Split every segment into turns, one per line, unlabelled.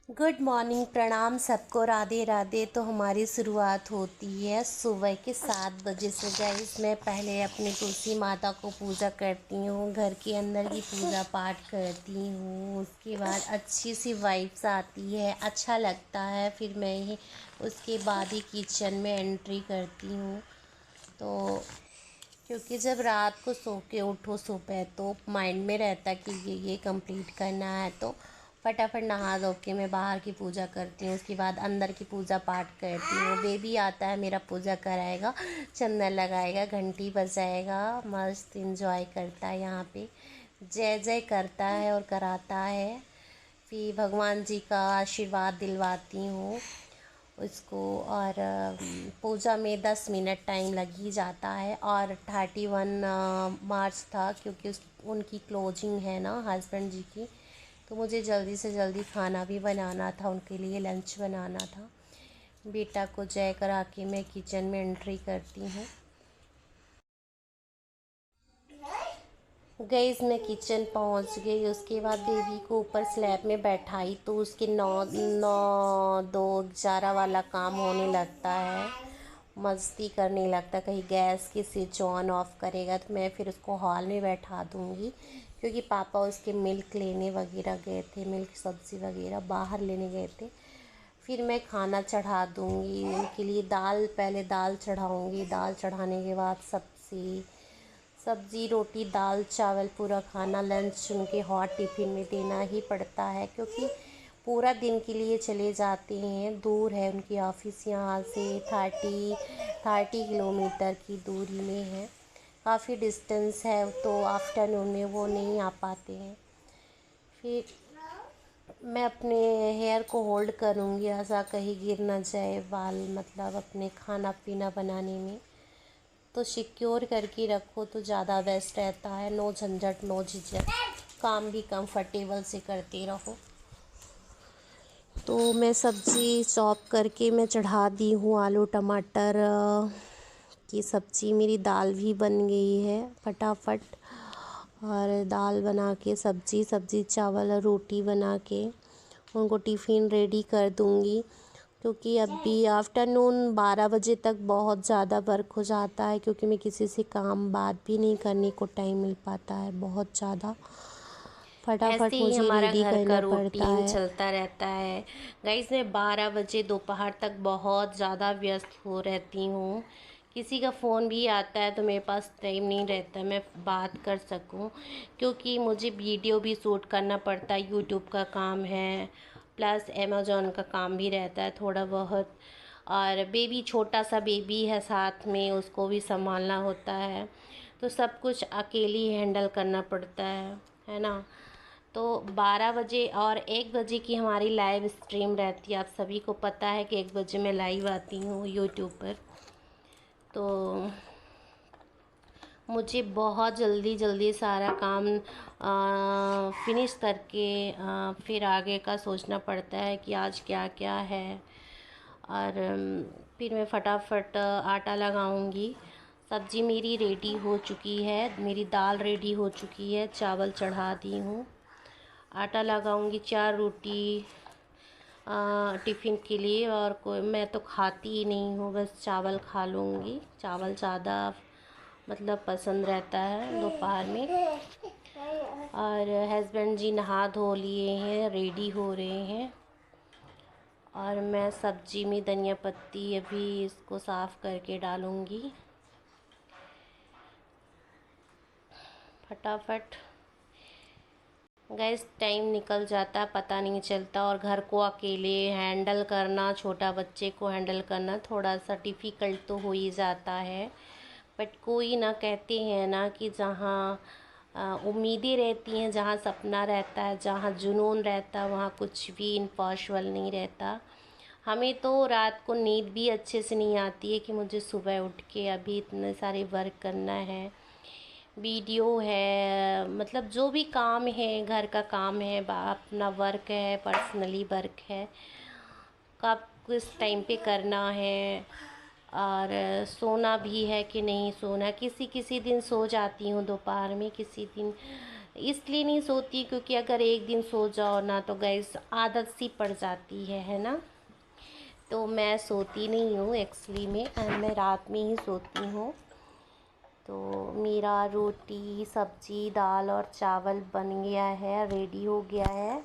Good morning, प्रणाम सबको, राधे राधे। तो हमारी शुरुआत होती है सुबह के 7 बजे से। गाइस, मैं पहले अपनी तुलसी माता को पूजा करती हूँ, घर के अंदर की पूजा पाठ करती हूँ। उसके बाद अच्छी सी वाइब्स आती है, अच्छा लगता है। फिर मैं ही उसके बाद ही किचन में एंट्री करती हूँ। तो क्योंकि जब रात को सो के उठो सुबह, तो माइंड में रहता है कि ये कंप्लीट करना है, तो फटाफट नहा धो के मैं बाहर की पूजा करती हूँ। उसके बाद अंदर की पूजा पाठ करती हूँ। बेबी आता है, मेरा पूजा कराएगा, चंदन लगाएगा, घंटी बजाएगा, मस्त इंजॉय करता है। यहाँ पे जय जय करता है और कराता है। फिर भगवान जी का आशीर्वाद दिलवाती हूँ उसको। और पूजा में 10 मिनट टाइम लग ही जाता है। और 31 मार्च था, क्योंकि उनकी क्लोजिंग है ना हस्बैंड जी की, तो मुझे जल्दी से जल्दी खाना भी बनाना था, उनके लिए लंच बनाना था। बेटा को जय करा के मैं किचन में एंट्री करती हूँ। गईस, मैं किचन पहुंच गई। उसके बाद बेबी को ऊपर स्लैब में बैठाई, तो उसके 9 9 2 11 वाला काम होने लगता है, मस्ती करने लगता। कहीं गैस की स्विच ऑन ऑफ करेगा, तो मैं फिर उसको हॉल में बैठा दूँगी, क्योंकि पापा उसके मिल्क लेने वगैरह गए थे, मिल्क सब्ज़ी वगैरह बाहर लेने गए थे। फिर मैं खाना चढ़ा दूँगी उनके लिए। पहले दाल चढ़ाऊँगी, दाल चढ़ाने के बाद सब्ज़ी रोटी दाल चावल पूरा खाना लंच उनके हॉट टिफ़िन में देना ही पड़ता है, क्योंकि पूरा दिन के लिए चले जाते हैं। दूर है उनकी ऑफ़िस, यहाँ से 30 किलोमीटर की दूरी में है, काफ़ी डिस्टेंस है। तो आफ्टरनून में वो नहीं आ पाते हैं। फिर मैं अपने हेयर को होल्ड करूँगी, ऐसा कहीं गिर ना जाए बाल, मतलब अपने खाना पीना बनाने में। तो सिक्योर करके रखो तो ज़्यादा बेस्ट रहता है। नो झंझट, नो झिझक, काम भी कंफर्टेबल से करते रहो। तो मैं सब्ज़ी चॉप करके मैं चढ़ा दी हूँ, आलू टमाटर की सब्ज़ी। मेरी दाल भी बन गई है फटाफट। और दाल बना के सब्ज़ी चावल और रोटी बना के उनको टिफ़िन रेडी कर दूँगी, क्योंकि अभी आफ्टरनून 12 बजे तक बहुत ज़्यादा वर्क हो जाता है, क्योंकि मैं किसी से बात भी नहीं करने को टाइम मिल पाता है, बहुत ज़्यादा
ऐसे
फटाफट
ही
मुझे
हमारा
रेडी
घर का
करना पड़ता
रूटीन
है।
चलता रहता है। गाइस, मैं 12 बजे दोपहर तक बहुत ज़्यादा व्यस्त हो रहती हूँ। किसी का फ़ोन भी आता है तो मेरे पास टाइम नहीं रहता मैं बात कर सकूँ, क्योंकि मुझे वीडियो भी शूट करना पड़ता है, यूट्यूब का काम है, प्लस अमेज़ॉन का काम भी रहता है थोड़ा बहुत। और बेबी, छोटा सा बेबी है साथ में, उसको भी संभालना होता है, तो सब कुछ अकेली हैंडल करना पड़ता है ना। तो 12 बजे और 1 बजे की हमारी लाइव स्ट्रीम रहती है। आप सभी को पता है कि 1 बजे मैं लाइव आती हूँ यूट्यूब पर। तो मुझे बहुत जल्दी जल्दी सारा काम फिनिश करके फिर आगे का सोचना पड़ता है कि आज क्या क्या है। और फिर मैं फटाफट आटा लगाऊंगी। सब्ज़ी मेरी रेडी हो चुकी है, मेरी दाल रेडी हो चुकी है, चावल चढ़ा दी हूँ। आटा लगाऊंगी 4 रोटी टिफ़िन के लिए। और कोई, मैं तो खाती ही नहीं हूँ, बस चावल खा लूँगी। चावल ज़्यादा मतलब पसंद रहता है दोपहर में। और हस्बैंड जी नहा धो लिए हैं, रेडी हो रहे हैं। और मैं सब्जी में धनिया पत्ती अभी इसको साफ़ करके डालूँगी फटाफट। गैस, टाइम निकल जाता पता नहीं चलता। और घर को अकेले हैंडल करना, छोटा बच्चे को हैंडल करना थोड़ा सा डिफ़िकल्ट तो हो ही जाता है। बट कोई ना, कहते हैं ना कि जहाँ उम्मीदें रहती हैं, जहाँ सपना रहता है, जहाँ जुनून रहता है, वहाँ कुछ भी इम्पॉसिबल नहीं रहता। हमें तो रात को नींद भी अच्छे से नहीं आती है कि मुझे सुबह उठ के अभी इतने सारे वर्क करना है, वीडियो है, मतलब जो भी काम है, घर का काम है, अपना वर्क है, पर्सनली वर्क है, कब किस टाइम पे करना है। और सोना भी है कि नहीं सोना, किसी किसी दिन सो जाती हूँ दोपहर में, किसी दिन इसलिए नहीं सोती क्योंकि अगर एक दिन सो जाओ ना तो गैस आदत सी पड़ जाती है ना। तो मैं सोती नहीं हूँ एक्चुअली में, मैं रात में ही सोती हूँ। तो मेरा रोटी सब्जी दाल और चावल बन गया है, रेडी हो गया है।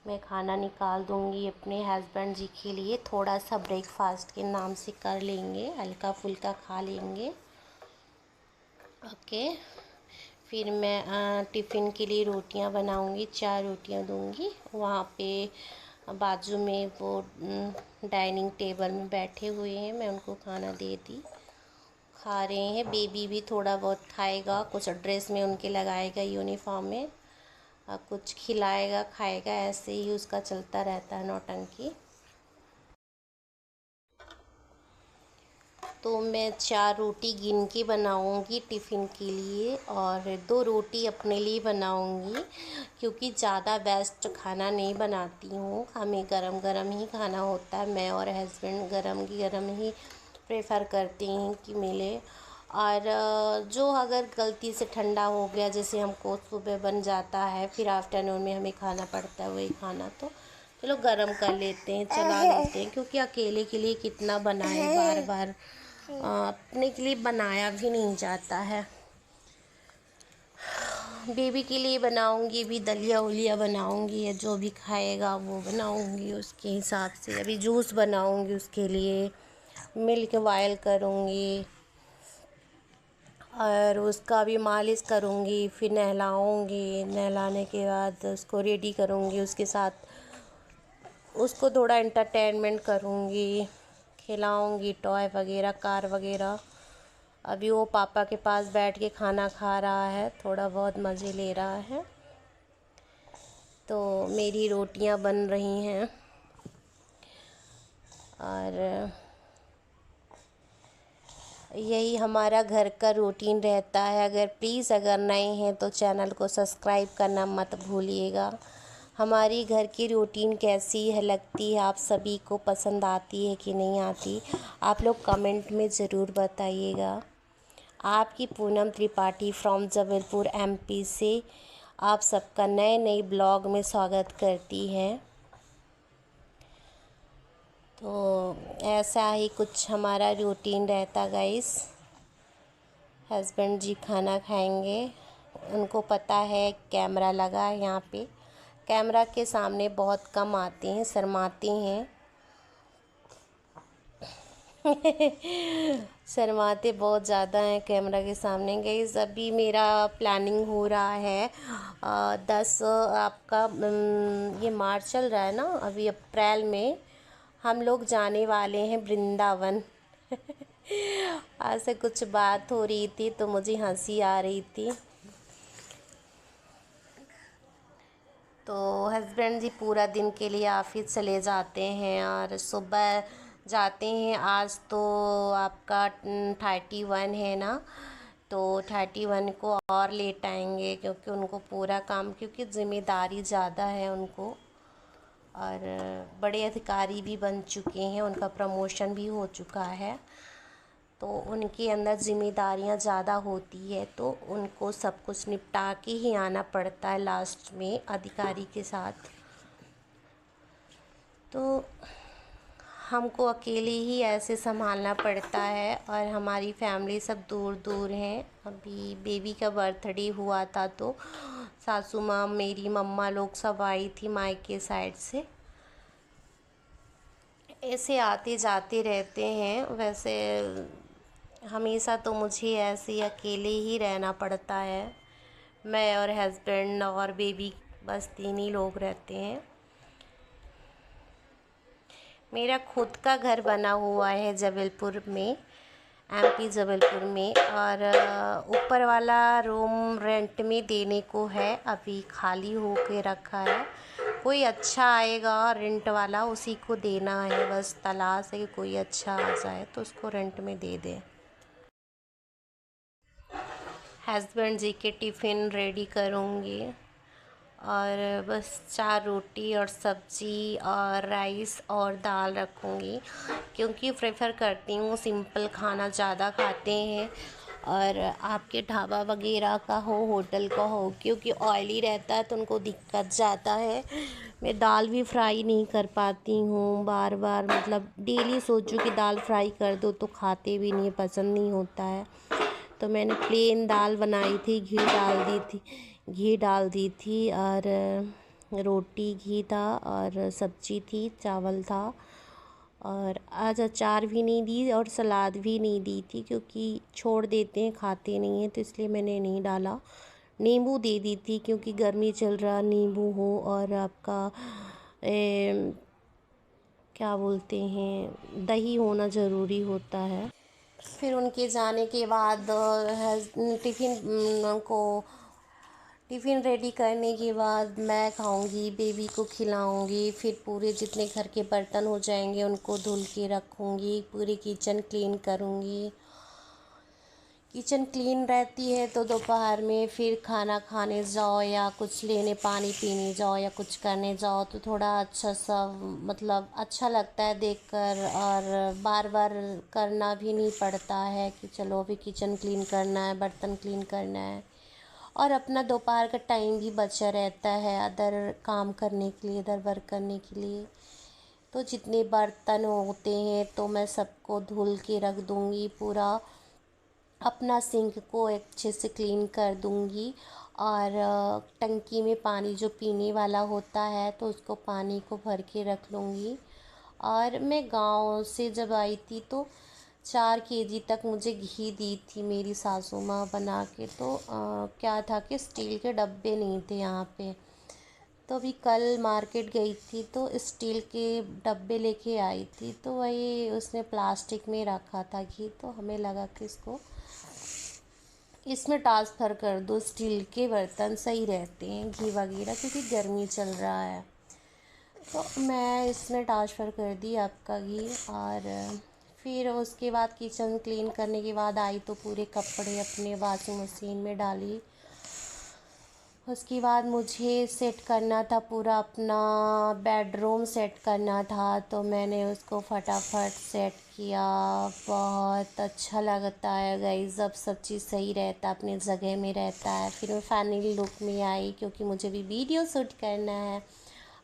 मैं खाना निकाल दूँगी अपने हस्बैंड जी के लिए, थोड़ा सा ब्रेकफास्ट के नाम से कर लेंगे, हल्का फुल्का खा लेंगे। ओके, फिर मैं टिफ़िन के लिए रोटियां बनाऊंगी, 4 रोटियां दूंगी। वहाँ पे बाजू में वो डाइनिंग टेबल में बैठे हुए हैं, मैं उनको खाना दे दी, खा रहे हैं। बेबी भी थोड़ा बहुत खाएगा, कुछ ड्रेस में उनके लगाएगा यूनिफॉर्म में, कुछ खिलाएगा खाएगा, ऐसे ही उसका चलता रहता है नौटंकी। तो मैं 4 रोटी गिन के बनाऊंगी टिफ़िन के लिए और 2 रोटी अपने लिए बनाऊंगी, क्योंकि ज़्यादा वेस्ट खाना नहीं बनाती हूँ। हमें गरम गरम ही खाना होता है, मैं और हस्बैंड गरम गरम ही प्रेफर करते हैं कि मिले। और जो अगर गलती से ठंडा हो गया, जैसे हमको सुबह बन जाता है फिर आफ्टरनून में हमें खाना पड़ता है वही खाना, तो चलो गरम कर लेते हैं, चला लेते हैं, क्योंकि अकेले के लिए कितना बनाए बार बार, अपने के लिए बनाया भी नहीं जाता है। बेबी के लिए बनाऊंगी भी, दलिया उलिया बनाऊंगी, या जो भी खाएगा वो बनाऊंगी उसके हिसाब से। अभी जूस बनाऊंगी उसके लिए, मिल्क बॉयल करूंगी और उसका भी मालिश करूंगी, फिर नहलाऊंगी, नहलाने के बाद उसको रेडी करूंगी, उसके साथ उसको थोड़ा एंटरटेनमेंट करूंगी, खिलाऊंगी टॉय वगैरह, कार वगैरह। अभी वो पापा के पास बैठ के खाना खा रहा है, थोड़ा बहुत मज़े ले रहा है। तो मेरी रोटियां बन रही हैं और यही हमारा घर का रूटीन रहता है। अगर नए हैं तो चैनल को सब्सक्राइब करना मत भूलिएगा। हमारी घर की रूटीन कैसी है लगती है, आप सभी को पसंद आती है कि नहीं आती, आप लोग कमेंट में ज़रूर बताइएगा। आपकी पूनम त्रिपाठी फ्रॉम जबलपुर एमपी से आप सबका नए ब्लॉग में स्वागत करती हैं। तो ऐसा ही कुछ हमारा रूटीन रहता गाइस। हस्बैंड जी खाना खाएंगे, उनको पता है कैमरा लगा है यहाँ पे, कैमरा के सामने बहुत कम आते हैं, शर्माते हैं शर्माते बहुत ज़्यादा हैं कैमरा के सामने। गाइस अभी मेरा प्लानिंग हो रहा है 10 आपका ये मार्च चल रहा है ना, अभी अप्रैल में हम लोग जाने वाले हैं वृंदावन आज से कुछ बात हो रही थी तो मुझे हंसी आ रही थी। तो हस्बैंड जी पूरा दिन के लिए ऑफिस चले जाते हैं और सुबह जाते हैं। आज तो आपका 31 है ना, तो 31 को और लेट आएंगे, क्योंकि उनको पूरा काम, क्योंकि ज़िम्मेदारी ज़्यादा है उनको और बड़े अधिकारी भी बन चुके हैं, उनका प्रमोशन भी हो चुका है, तो उनके अंदर ज़िम्मेदारियां ज़्यादा होती है, तो उनको सब कुछ निपटा के ही आना पड़ता है लास्ट में अधिकारी के साथ। तो हमको अकेले ही ऐसे संभालना पड़ता है और हमारी फैमिली सब दूर दूर हैं। अभी बेबी का बर्थडे हुआ था तो सासू माँ, मेरी मम्मा लोग सब आई थी मायके साइड से। ऐसे आते जाते रहते हैं। वैसे हमेशा तो मुझे ऐसे अकेले ही रहना पड़ता है, मैं और हस्बैंड और बेबी, बस 3 ही लोग रहते हैं। मेरा खुद का घर बना हुआ है जबलपुर में, एमपी जबलपुर में, और ऊपर वाला रूम रेंट में देने को है, अभी खाली हो के रखा है। कोई अच्छा आएगा रेंट वाला, उसी को देना है, बस तलाश है कि कोई अच्छा आ जाए तो उसको रेंट में दे दें। हस्बैंड जी के टिफ़िन रेडी करूँगी और बस 4 रोटी और सब्ज़ी और राइस और दाल रखूँगी, क्योंकि प्रेफर करती हूँ सिंपल खाना ज़्यादा खाते हैं
और आपके ढाबा वगैरह का हो, होटल का हो, क्योंकि ऑयली रहता है तो उनको दिक्कत ज़्यादा है। मैं दाल भी फ्राई नहीं कर पाती हूँ, बार बार मतलब डेली सोचूं कि दाल फ्राई कर दो तो खाते भी नहीं, पसंद नहीं होता है। तो मैंने प्लेन दाल बनाई थी, घी डाल दी थी और रोटी घी था और सब्जी थी, चावल था। और आज अचार भी नहीं दी और सलाद भी नहीं दी थी, क्योंकि छोड़ देते हैं, खाते नहीं हैं, तो इसलिए मैंने नहीं डाला। नींबू दे दी थी क्योंकि गर्मी चल रहा, नींबू हो और आपका क्या बोलते हैं, दही होना ज़रूरी होता है। फिर उनके जाने के बाद टिफ़िन रेडी करने के बाद मैं खाऊंगी, बेबी को खिलाऊंगी, फिर पूरे जितने घर के बर्तन हो जाएंगे उनको धुल के रखूंगी, पूरी किचन क्लीन करूंगी। किचन क्लीन रहती है तो दोपहर में फिर खाना खाने जाओ या कुछ लेने पानी पीने जाओ या कुछ करने जाओ तो थोड़ा अच्छा सा मतलब अच्छा लगता है देखकर, और बार बार करना भी नहीं पड़ता है कि चलो अभी किचन क्लीन करना है, बर्तन क्लीन करना है। और अपना दोपहर का टाइम भी बचा रहता है अदर काम करने के लिए, अदर वर्क करने के लिए। तो जितने बर्तन होते हैं तो मैं सबको धुल के रख दूँगी, पूरा अपना सिंक को अच्छे से क्लीन कर दूँगी। और टंकी में पानी जो पीने वाला होता है तो उसको पानी को भर के रख लूँगी। और मैं गांव से जब आई थी तो 4 kg तक मुझे घी दी थी मेरी सासू माँ बना के। तो क्या था कि स्टील के डब्बे नहीं थे यहाँ पे, तो अभी कल मार्केट गई थी तो स्टील के डब्बे लेके आई थी, तो वही उसने प्लास्टिक में रखा था घी, तो हमें लगा कि इसमें ट्रांसफ़र कर दो, स्टील के बर्तन सही रहते हैं घी वगैरह, क्योंकि गर्मी चल रहा है। तो मैं इसमें ट्रांसफ़र कर दी आपका घी। और फिर उसके बाद किचन क्लीन करने के बाद आई तो पूरे कपड़े अपने वॉशिंग मशीन में डाली। उसके बाद मुझे सेट करना था, पूरा अपना बेडरूम सेट करना था, तो मैंने उसको फटाफट सेट किया। बहुत अच्छा लगता है गाइस जब सब चीज़ सही रहता है, अपनी जगह में रहता है। फिर मैं फाइनली लुक में आई क्योंकि मुझे भी वीडियो शूट करना है।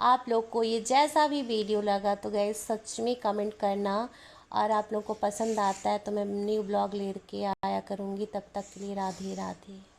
आप लोग को ये जैसा भी वीडियो लगा तो गाइस सच में कमेंट करना, और आप लोग को पसंद आता है तो मैं न्यू ब्लॉग लेके आया करूँगी। तब तक के लिए राधे राधे।